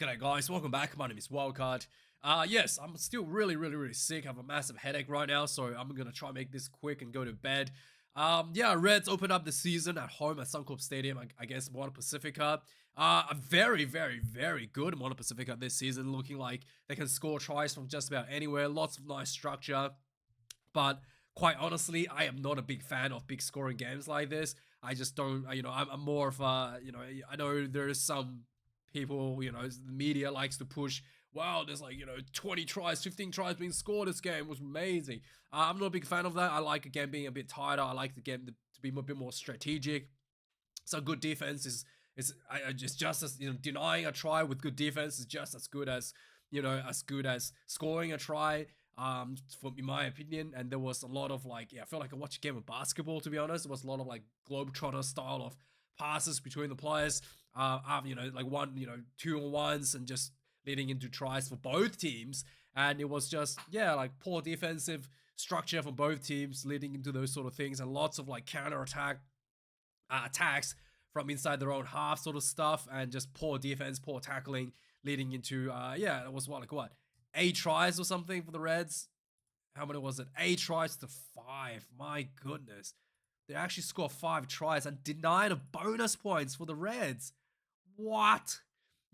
G'day guys, welcome back. My name is Wildkard. Yes, I'm still really sick. I have a massive headache right now, so I'm gonna try and make this quick and go to bed. Yeah, Reds opened up the season at home at Suncorp Stadium against Moana Pasifika. A very good Moana Pasifika this season, looking like they can score tries from just about anywhere. Lots of nice structure, but quite honestly, I am not a big fan of big scoring games like this. I just don't, I'm more of a, I know there's some people, the media likes to push, wow, there's like, 20 tries, 15 tries being scored this game was amazing. I'm not a big fan of that. I like a game being a bit tighter. I like the game to be a bit more strategic. So good defense is just as denying a try with good defense is just as good as scoring a try. For in my opinion, and there was a lot of I felt like I watched a game of basketball. To be honest, there was a lot of like globetrotter style of passes between the players. Like one, 2-on-1s and just leading into tries for both teams. And it was just like poor defensive structure for both teams, leading into those sort of things, and lots of like counter attack attacks from inside their own half sort of stuff, and just poor defense, poor tackling, leading into it was what 8 tries or something for the Reds. How many was it? 8 tries to 5. My goodness. They actually scored 5 tries and denied a bonus points for the Reds. What?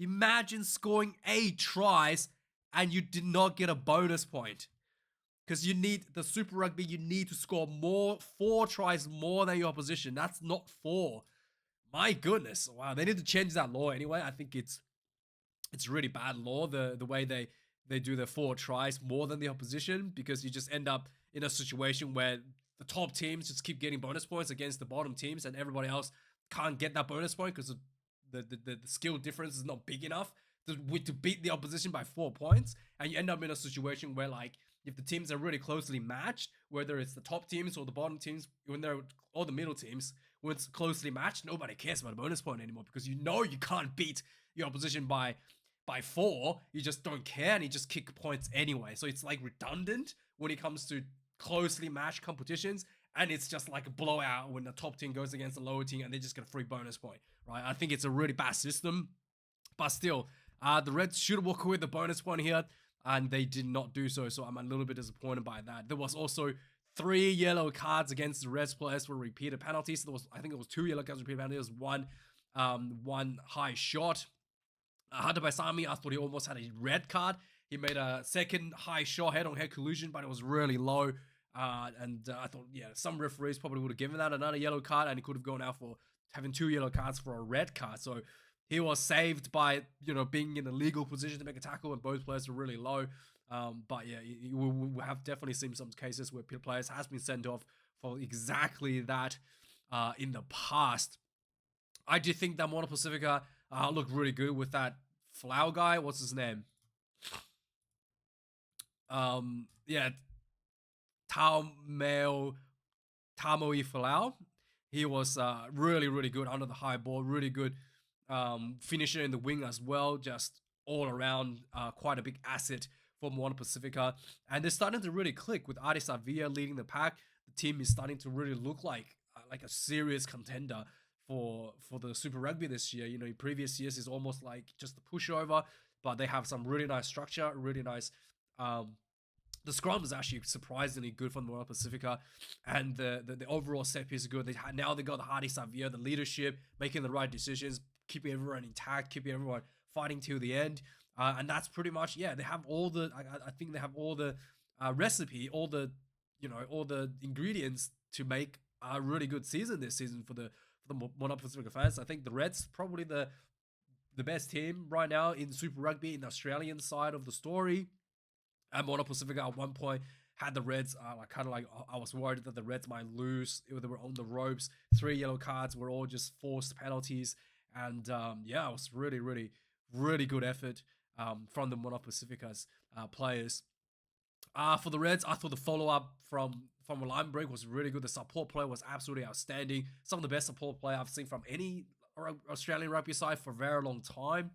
Imagine scoring 8 tries and you did not get a bonus point. Because you need the Super Rugby, you need to score 4 tries more than your opposition. That's not 4. My goodness. Wow, they need to change that law anyway. I think it's really bad law, the way they do the 4 tries more than the opposition, because you just end up in a situation where the top teams just keep getting bonus points against the bottom teams, and everybody else can't get that bonus point because the skill difference is not big enough to beat the opposition by 4 points. And you end up in a situation where, like, if the teams are really closely matched, whether it's the top teams or the bottom teams, or the middle teams, when it's closely matched, nobody cares about a bonus point anymore, because you can't beat your opposition by 4. You just don't care, and you just kick points anyway. So it's like redundant when it comes to closely matched competitions, and it's just like a blowout when the top team goes against the lower team and they just get a free bonus point, right? I think it's a really bad system, but still, the Reds should walk away with the bonus point here, and they did not do so. So I'm a little bit disappointed by that. There was also 3 yellow cards against the Reds players for repeated penalties. I think it was 2 yellow cards repeated penalties. One high shot. Hunter Baisami, I thought he almost had a red card. He made a second high shot head-on-head collision, but it was really low. And I thought, some referees probably would have given that another yellow card, and he could have gone out for having 2 yellow cards for a red card. So he was saved by, being in a legal position to make a tackle, and both players were really low. But yeah, we have definitely seen some cases where players has been sent off for exactly that in the past. I do think that Moana Pacifica looked really good with that Flower guy. What's his name? Yeah, Taumeo Tamoi Falau. He was really good under the high ball. Really good finisher in the wing as well. Just all around quite a big asset for Moana Pacifica. And they're starting to really click with Adi Savia leading the pack. The team is starting to really look like a serious contender for the Super Rugby this year. In previous years is almost like just a pushover, but they have some really nice structure, really nice. The scrum is actually surprisingly good from the Moana Pacifica, and the overall set piece is good. Now they got the Hardy Savia, the leadership, making the right decisions, keeping everyone intact, keeping everyone fighting till the end, and that's pretty much they have all the. I think they have all the recipe, all the ingredients to make a really good season this season for the Moana Pacifica fans. I think the Reds probably the best team right now in Super Rugby in the Australian side of the story. And Moana Pacifica at one point had the Reds, I was worried that the Reds might lose. They were on the ropes. 3 yellow cards were all just forced penalties. And it was really good effort from the Moana Pacifica's players. For the Reds, I thought the follow-up from a line break was really good. The support play was absolutely outstanding. Some of the best support play I've seen from any Australian rugby side for a very long time.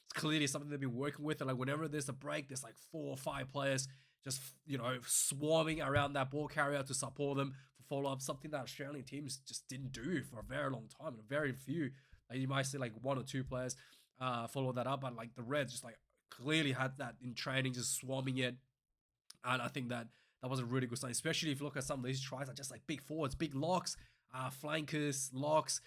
It's clearly something they've been working with, and like whenever there's a break, there's like 4 or 5 players just swarming around that ball carrier to support them for follow-up. Something that Australian teams just didn't do for a very long time, and very few. Like you might see like 1 or 2 players follow that up. But like the Reds just like clearly had that in training, just swarming it. And I think that was a really good sign, especially if you look at some of these tries are just like big forwards, big locks, flankers, locks,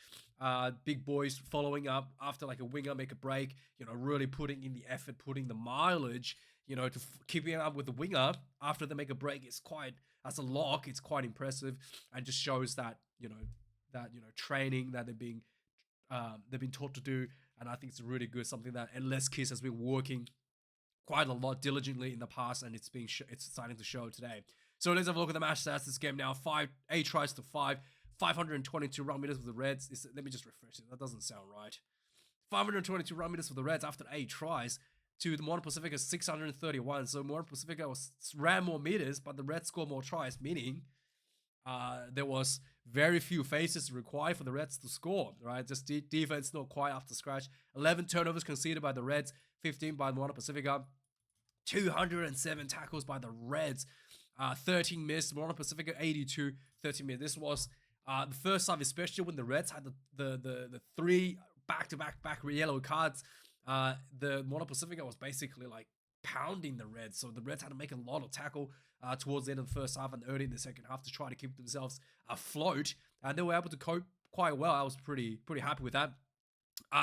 big boys following up after like a winger make a break, really putting in the effort, putting the mileage, to keeping up with the winger after they make a break is quite, as a lock, it's quite impressive and just shows that, training that they've been taught to do. And I think it's really good, something that Endless Kiss has been working quite a lot diligently in the past, and it's starting to show today. So let's have a look at the match stats. This game now, 8 tries to 522 run meters for the Reds. Let me just refresh it. That doesn't sound right. 522 run meters for the Reds after 8 tries to the Moana Pasifika 631. So Moana Pasifika ran more meters, but the Reds scored more tries, meaning there was very few faces required for the Reds to score, right? Just defense not quite up to scratch. 11 turnovers conceded by the Reds, 15 by Moana Pasifika, 207 tackles by the Reds, 13 missed. Moana Pasifika 82, 13 missed. This was the first time, especially when the Reds had the 3 back-to-back yellow cards. The Moana Pasifika was basically like pounding the Reds, so the Reds had to make a lot of tackle towards the end of the first half and early in the second half to try to keep themselves afloat, and they were able to cope quite well. I was pretty happy with that.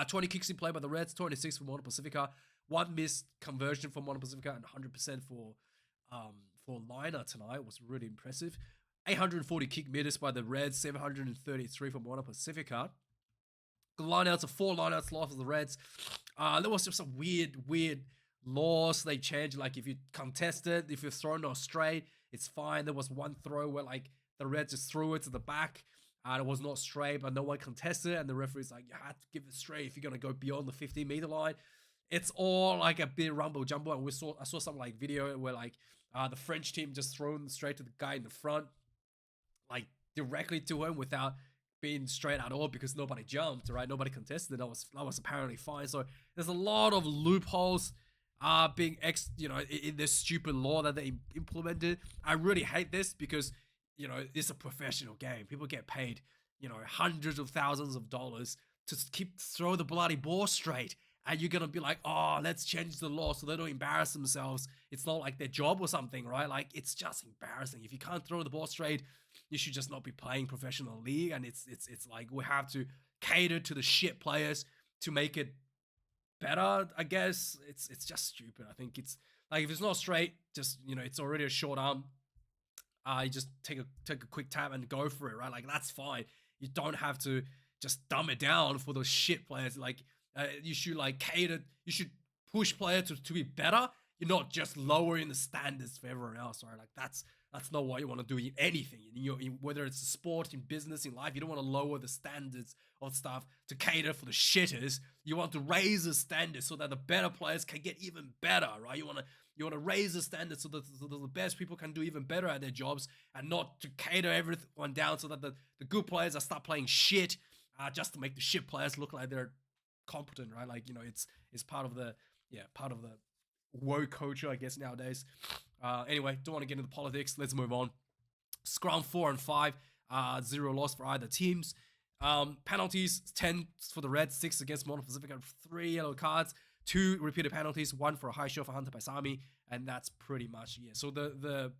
20 kicks in play by the Reds, 26 for Moana Pasifika, 1 missed conversion for Moana Pasifika, and 100% for Liner tonight was really impressive. 840 kick meters by the Reds, 733 for Moana Pasifika. The lineouts are 4 lineouts lost for the Reds. There was just some weird laws they changed. Like if you contest it, if you're thrown or straight, it's fine. There was one throw where like the Reds just threw it to the back and it was not straight, but no one contested it, and the referee's like, you had to give it straight if you're gonna go beyond the 15-meter line. It's all like a bit rumble jumble, and I saw some like video where like the French team just thrown straight to the guy in the front, like directly to him without being straight at all because nobody jumped, right? Nobody contested. That was apparently fine. So there's a lot of loopholes being in this stupid law that they implemented. I really hate this because it's a professional game. People get paid hundreds of thousands of dollars to throw the bloody ball straight, and you're gonna be like, oh, let's change the law so they don't embarrass themselves. It's not like their job or something, right? Like, it's just embarrassing. If you can't throw the ball straight, you should just not be playing professional league. And it's like we have to cater to the shit players to make it better. I guess it's just stupid. I think it's like, if it's not straight, just it's already a short arm. You just take a quick tap and go for it, right? Like, that's fine. You don't have to just dumb it down for those shit players. Like, you should like cater. You should push players to be better. You're not just lowering the standards for everyone else, right? Like, that's not what you want to do in anything. Whether it's a sport, in business, in life, you don't want to lower the standards of stuff to cater for the shitters. You want to raise the standards so that the better players can get even better, right? You want to raise the standards so that the best people can do even better at their jobs, and not to cater everyone down so that the good players start playing shit just to make the shit players look like they're competent, right? Like, it's part of the woke culture, I guess, nowadays. Anyway, don't want to get into the politics. Let's move on. Scrum 4 and 5, 0 loss for either teams. Penalties, 10 for the Reds, 6 against Moana Pasifika, 3 yellow cards, 2 repeated penalties, 1 for a high shot for Hunter Paisami, and that's pretty much it. So the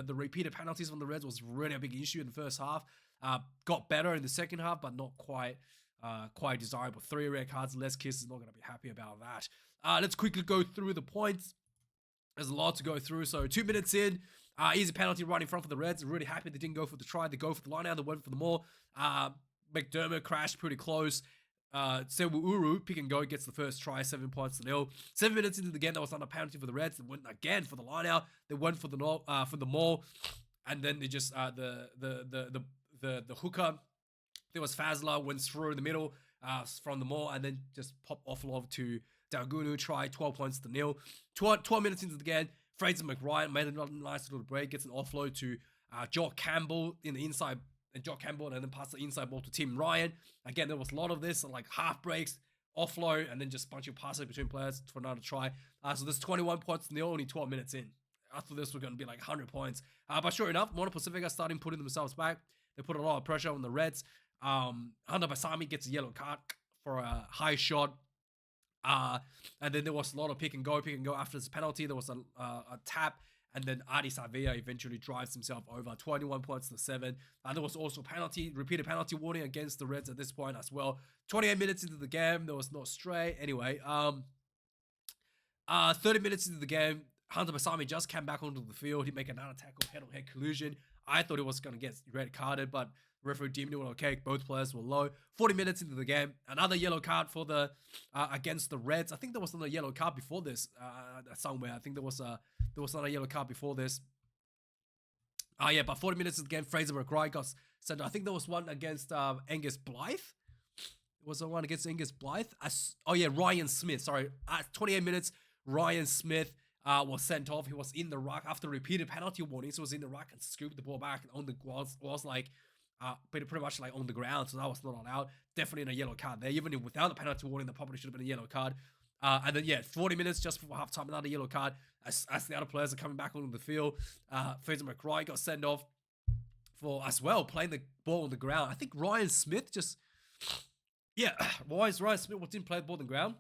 repeated penalties from the Reds was really a big issue in the first half. Got better in the second half, but not quite desirable. 3 red cards, less kisses, not going to be happy about that. Let's quickly go through the points. There's a lot to go through. So 2 minutes in, easy penalty right in front for the Reds. Really happy they didn't go for the try. They go for the line out. They went for the more. McDermott crashed pretty close. Sewu Uru, pick and go, gets the first try, 7 points to 0. 7 minutes into the game, that was not a penalty for the Reds. They went again for the line out. They went for the maul, and then they just the hooker. There was Fazla, went through the middle from the maul, and then just pop offload to Dalgunu, try 12 points to 0. 12 minutes into the game, Fraser McRyan made a nice little break, gets an offload to Jock Campbell in the inside, and Jock Campbell, and then pass the inside ball to Tim Ryan. Again, there was a lot of this, like half breaks, offload, and then just a bunch of passes between players for another try. So there's 21 points to 0, only 12 minutes in. I thought this was going to be like 100 points. But sure enough, Moana Pasifika starting putting themselves back. They put a lot of pressure on the Reds. Hunter Paisami gets a yellow card. for a high shot. And then there was a lot of pick and go after this penalty. There was a tap, and then Adi Savia eventually drives himself over, 21 points to 7. And there was also repeated penalty warning against the Reds at this point as well. 28 minutes into the game, there was no stray. Anyway, 30 minutes into the game, Hunter Basami just came back onto the field. He made another tackle, head-on-head collision. I thought he was going to get red carded, but referee deemed it okay. Both players were low. 40 minutes into the game, another yellow card for the against the Reds. I think there was another yellow card before this somewhere. I think there was another yellow card before this. Yeah, but 40 minutes of the game, Fraser McRae got sent. I think there was one against Angus Blythe. It was the one against Angus Blythe. Ryan Smith. Sorry, at 28 minutes, Ryan Smith was sent off. He was in the ruck after repeated penalty warnings. He was in the ruck and scooped the ball back on the was like pretty much like on the ground. So that was not allowed. Definitely in a yellow card there. Even without the penalty warning, that probably should have been a yellow card. And then 40 minutes just before halftime, another yellow card as the other players are coming back onto the field. Fraser McRae got sent off for as well playing the ball on the ground. I think Ryan Smith Ryan Smith didn't play the ball on the ground.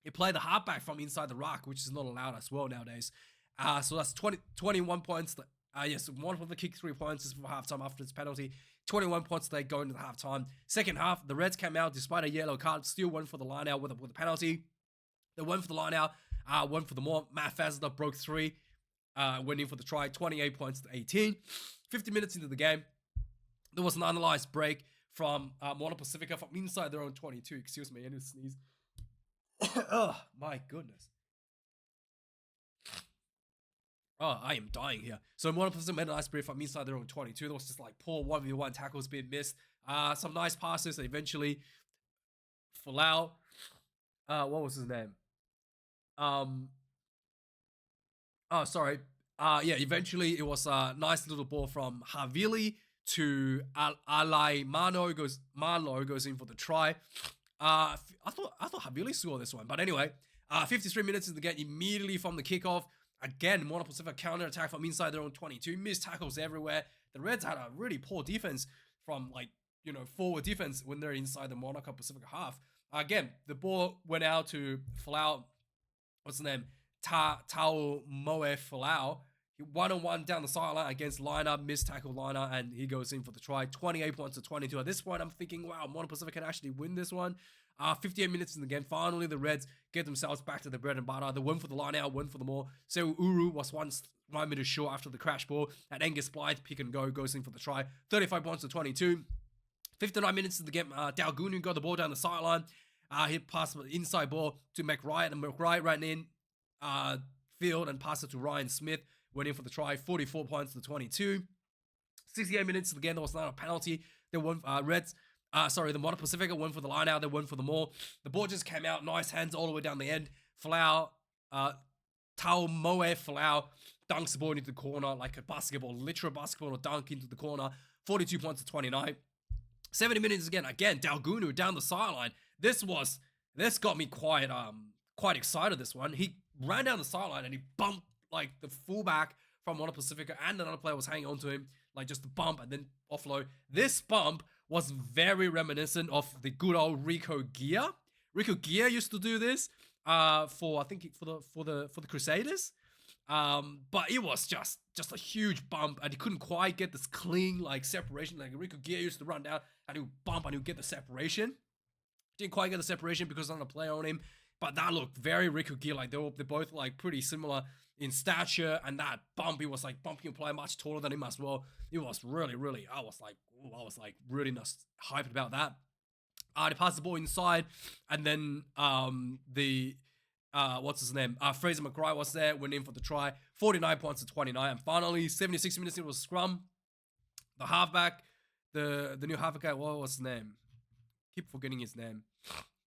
He played the halfback from inside the ruck, which is not allowed as well nowadays. So that's 21 points. One of the kick 3 points is for halftime after this penalty. 21 points they go into the halftime. Second half, the Reds came out despite a yellow card, still went for the line out with a penalty. They went for the line out, went for the more. Matt Fazda broke 3, went in for the try, 28 points to 18. 50 minutes into the game, there was an analyzed break from Moana Pasifika from inside their own 22. Excuse me, I need to sneeze. Oh, my goodness. Oh, I am dying here. So Moana Pasifika made a nice break from inside their own 22. There was just like poor 1v1 tackles being missed. Some nice passes, and eventually Folau. What was his name? Eventually it was a nice little ball from Havili to Alai Marlo goes in for the try. I thought Havili scored this one, but anyway, 53 minutes in the game, immediately from the kickoff. Again, Moana Pasifika counter attack from inside their own 22, missed tackles everywhere. The Reds had a really poor defense from forward defense when they're inside the Moana Pasifika half. Again, the ball went out to Folau. What's his name? Tao Moe Folau. He 1-on-1 down the sideline against Liner, missed tackle Liner, and he goes in for the try. 28 points to 22. At this point, I'm thinking, wow, Moana Pasifika can actually win this one. 58 minutes in the game. Finally, the Reds get themselves back to the bread and butter. They went for the line out, went for the more. So Uru was 1 meter short after the crash ball. And Angus Blythe, pick and go, goes in for the try. 35 points to 22. 59 minutes in the game. Dalgunu got the ball down the sideline. He passed the inside ball to McRae, and McRae ran in field and passed it to Ryan Smith. Went in for the try. 44 points to 22. 68 minutes in the game. There was not a penalty. They won. The Moana Pasifika went for the line out. They went for the more. The ball just came out. Nice hands all the way down the end. Folau, Tao Moe Folau dunks the ball into the corner like a basketball, literal basketball dunk into the corner. 42 points to 29. 70 minutes again. Dalgunu down the sideline. This got me quite excited. This one, he ran down the sideline and he bumped like the fullback from Moana Pasifika, and another player was hanging on to him, like just a bump and then offload. This bump was very reminiscent of the good old Rico Gia. Rico Gia used to do this for the Crusaders. But it was just a huge bump, and he couldn't quite get this clean like separation. Like Rico Gia used to run down and he would bump and he would get the separation. Didn't quite get the separation because of the player on him, but that looked very Rico Gia. Like they're both like pretty similar in stature, and that bump, he was like bumping a player much taller than him as well. It was really, I was like really hyped about that. They passed the ball inside, and then what's his name? Fraser McRae was there, went in for the try. 49 points to 29, and finally 76 minutes into a scrum. The halfback, the new halfback, what was his name? Keep forgetting his name.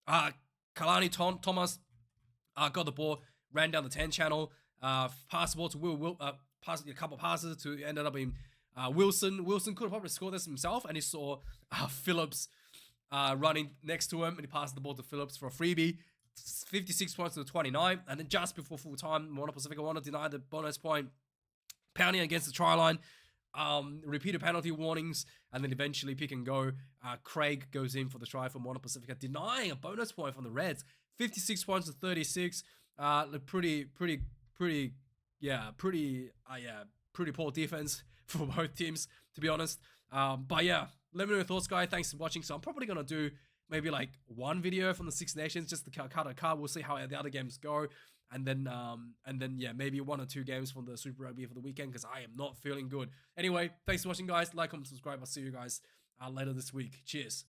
Kalani Thomas got the ball, ran down the 10 channel, passed the ball to Will passed a couple of passes to ended up in Wilson. Wilson could have probably scored this himself, and he saw Phillips running next to him, and he passed the ball to Phillips for a freebie. 56 points to 29, and then just before full time, Moana Pasifika wanted to deny the bonus point, pounding against the try line. repeated penalty warnings, and then eventually pick and go. Craig goes in for the try for Moana Pasifika, denying a bonus point from the Reds. 56 points to 36. Pretty poor defense for both teams, to be honest. But yeah, let me know your thoughts, guys. Thanks for watching. So I'm probably gonna do maybe like one video from the Six Nations, just to cut a card. We'll see how the other games go, and then yeah, maybe 1 or 2 games from the Super Rugby for the weekend, because I am not feeling good. Anyway, thanks for watching, guys. Like, comment, subscribe. I'll see you guys later this week. Cheers.